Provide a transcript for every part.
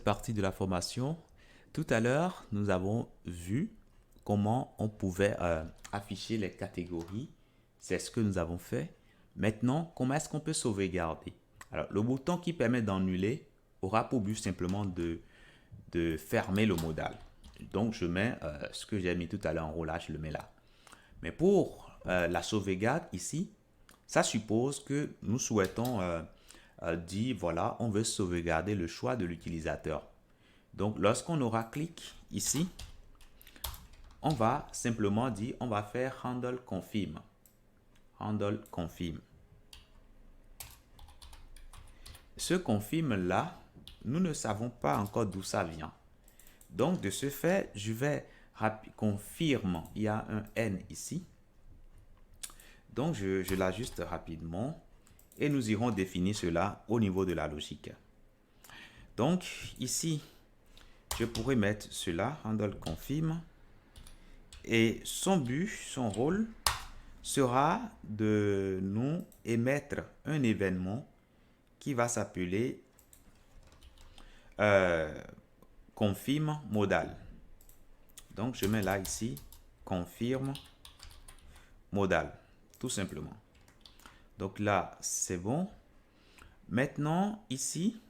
cette partie de la formation, tout à l'heure, nous avons vu comment on pouvait afficher les catégories. C'est ce que nous avons fait. Maintenant, comment est-ce qu'on peut sauvegarder? Alors, le bouton qui permet d'annuler aura pour but simplement de fermer le modal. Donc, je mets ce que j'ai mis tout à l'heure en roulage, je le mets là. Mais pour la sauvegarde ici, ça suppose que nous souhaitons dire, voilà, on veut sauvegarder le choix de l'utilisateur. Donc, lorsqu'on aura clic ici, on va simplement dire, on va faire handle confirm. Handle confirm. Ce confirm là, nous ne savons pas encore d'où ça vient. Donc, de ce fait, je vais confirme, il y a un N ici. Donc, je l'ajuste rapidement et nous irons définir cela au niveau de la logique. Donc, ici, je pourrais mettre cela, handle confirm, et son but, son rôle, sera de nous émettre un événement qui va s'appeler confirme modal. Donc, je mets là ici, confirme modal, tout simplement. Donc là, c'est bon. Maintenant, ici,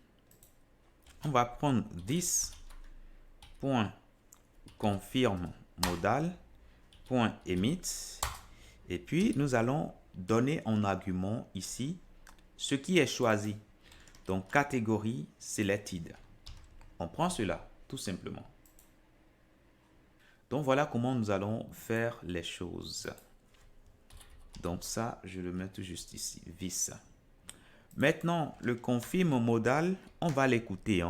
on va prendre this.confirme modal.emit et puis nous allons donner en argument ici ce qui est choisi. Donc, catégorie selected. On prend cela, tout simplement. Donc, voilà comment nous allons faire les choses. Donc, ça, je le mets tout juste ici, vis. Maintenant, le confirme modal, on va l'écouter.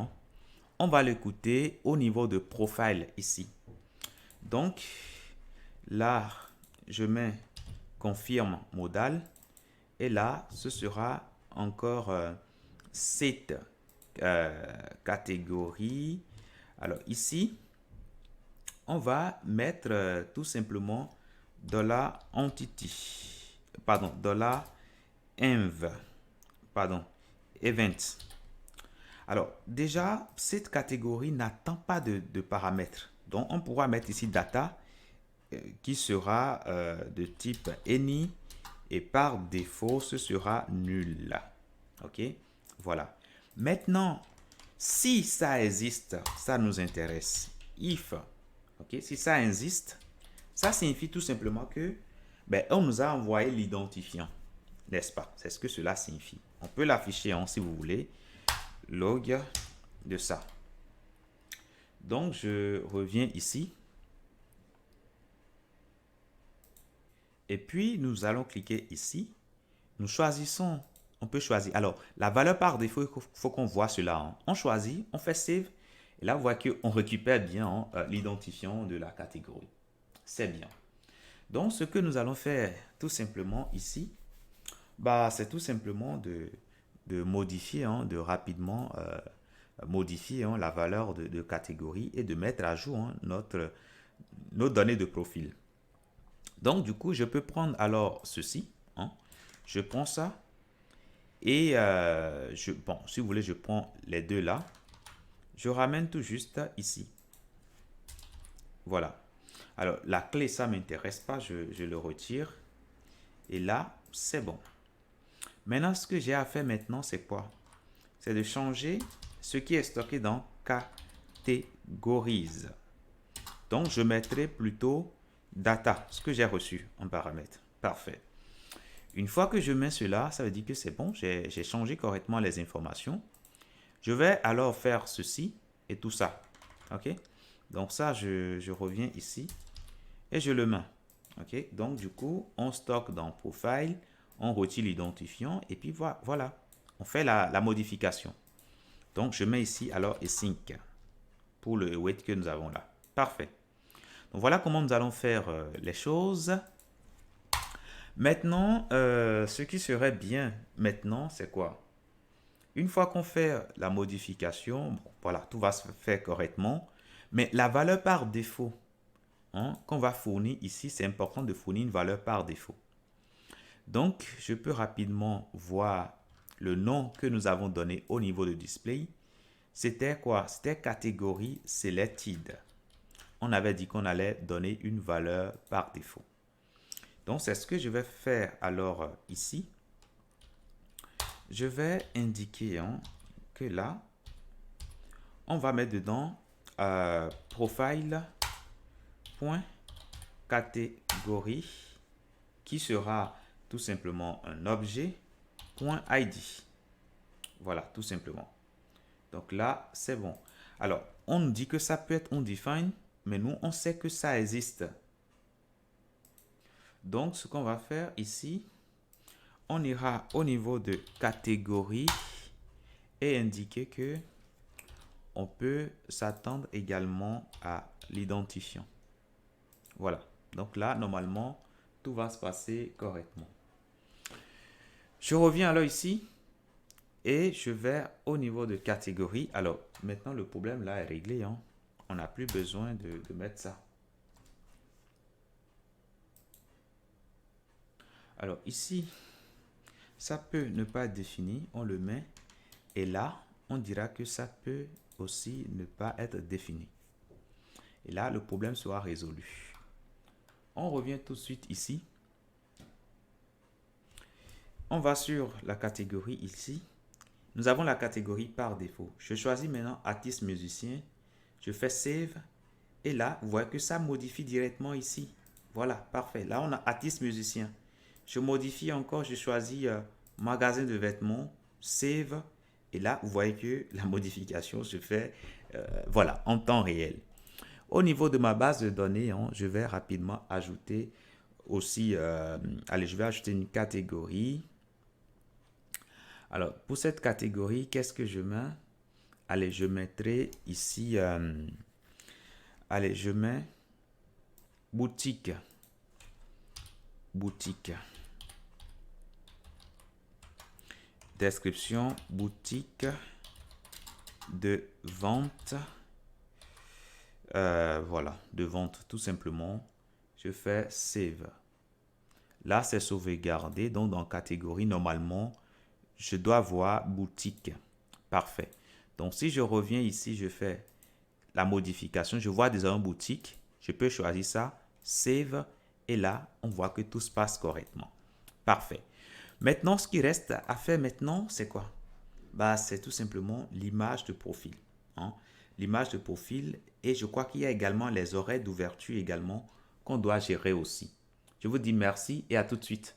On va l'écouter au niveau de profile ici. Donc, là, je mets confirme modal. Et là, ce sera encore cette catégorie. Alors ici, on va mettre tout simplement $entity, pardon, $env, pardon, event. Alors déjà, cette catégorie n'attend pas de paramètres. Donc on pourra mettre ici data qui sera de type any et par défaut, ce sera nul. OK? Voilà. Maintenant, si ça existe, ça nous intéresse. If, OK? Si ça existe, ça signifie tout simplement que on nous a envoyé l'identifiant, n'est-ce pas? C'est ce que cela signifie. On peut l'afficher si vous voulez. Log de ça. Donc, je reviens ici. Et puis, nous allons cliquer ici. Nous choisissons, on peut choisir. Alors, la valeur par défaut, il faut qu'on voit cela. On choisit, on fait save. Et là, vous voyez qu'on récupère bien l'identifiant de la catégorie. C'est bien. Donc, ce que nous allons faire tout simplement ici, c'est tout simplement de modifier, de rapidement modifier la valeur de catégorie et de mettre à jour nos données de profil. Donc, du coup, je peux prendre alors ceci. Je prends ça et si vous voulez, je prends les deux là. Je ramène tout juste ici. Voilà. Alors, la clé, ça ne m'intéresse pas. Je le retire. Et là, c'est bon. Maintenant, ce que j'ai à faire maintenant, c'est quoi? C'est de changer ce qui est stocké dans catégorise. Donc, je mettrai plutôt data, ce que j'ai reçu en paramètre. Parfait. Une fois que je mets cela, ça veut dire que c'est bon, j'ai changé correctement les informations. Je vais alors faire ceci et tout ça. OK? Donc ça, je reviens ici et je le mets. OK? Donc du coup, on stocke dans Profile, on retire l'identifiant et puis voilà. On fait la modification. Donc je mets ici alors async pour le wait que nous avons là. Parfait. Donc voilà comment nous allons faire les choses. Maintenant, ce qui serait bien maintenant, c'est quoi? Une fois qu'on fait la modification, voilà, tout va se faire correctement. Mais la valeur par défaut qu'on va fournir ici, c'est important de fournir une valeur par défaut. Donc, je peux rapidement voir le nom que nous avons donné au niveau de display. C'était quoi? C'était catégorie selected. On avait dit qu'on allait donner une valeur par défaut. Donc, c'est ce que je vais faire alors ici. Je vais indiquer que là, on va mettre dedans profile.catégorie qui sera tout simplement un objet.id. Voilà, tout simplement. Donc là, c'est bon. Alors, on nous dit que ça peut être undefined, mais nous, on sait que ça existe. Donc, ce qu'on va faire ici, on ira au niveau de catégorie et indiquer que on peut s'attendre également à l'identifiant. Voilà. Donc là, normalement, tout va se passer correctement. Je reviens alors ici et je vais au niveau de catégorie. Alors, maintenant, le problème là est réglé. On n'a plus besoin de mettre ça. Alors, ici, ça peut ne pas être défini. On le met. Et là, on dira que ça peut aussi ne pas être défini. Et là, le problème sera résolu. On revient tout de suite ici. On va sur la catégorie ici. Nous avons la catégorie par défaut. Je choisis maintenant artiste musicien. Je fais save. Et là, vous voyez que ça modifie directement ici. Voilà, parfait. Là, on a artiste musicien. Je modifie encore. Je choisis magasin de vêtements. Save. Et là, vous voyez que la modification se fait voilà, en temps réel. Au niveau de ma base de données, je vais rapidement ajouter aussi, allez, je vais ajouter une catégorie. Alors, pour cette catégorie, qu'est-ce que je mets? Allez, je mettrai ici, allez, je mets boutique. Boutique. Description, boutique de vente. Voilà, de vente tout simplement. Je fais save. Là, c'est sauvegardé. Donc, dans catégorie, normalement, je dois voir boutique. Parfait. Donc, si je reviens ici, je fais la modification. Je vois déjà une boutique. Je peux choisir ça, save. Et là, on voit que tout se passe correctement. Parfait. Maintenant, ce qui reste à faire maintenant, c'est quoi? Bah, c'est tout simplement l'image de profil. L'image de profil. Et je crois qu'il y a également les horaires d'ouverture également qu'on doit gérer aussi. Je vous dis merci et à tout de suite.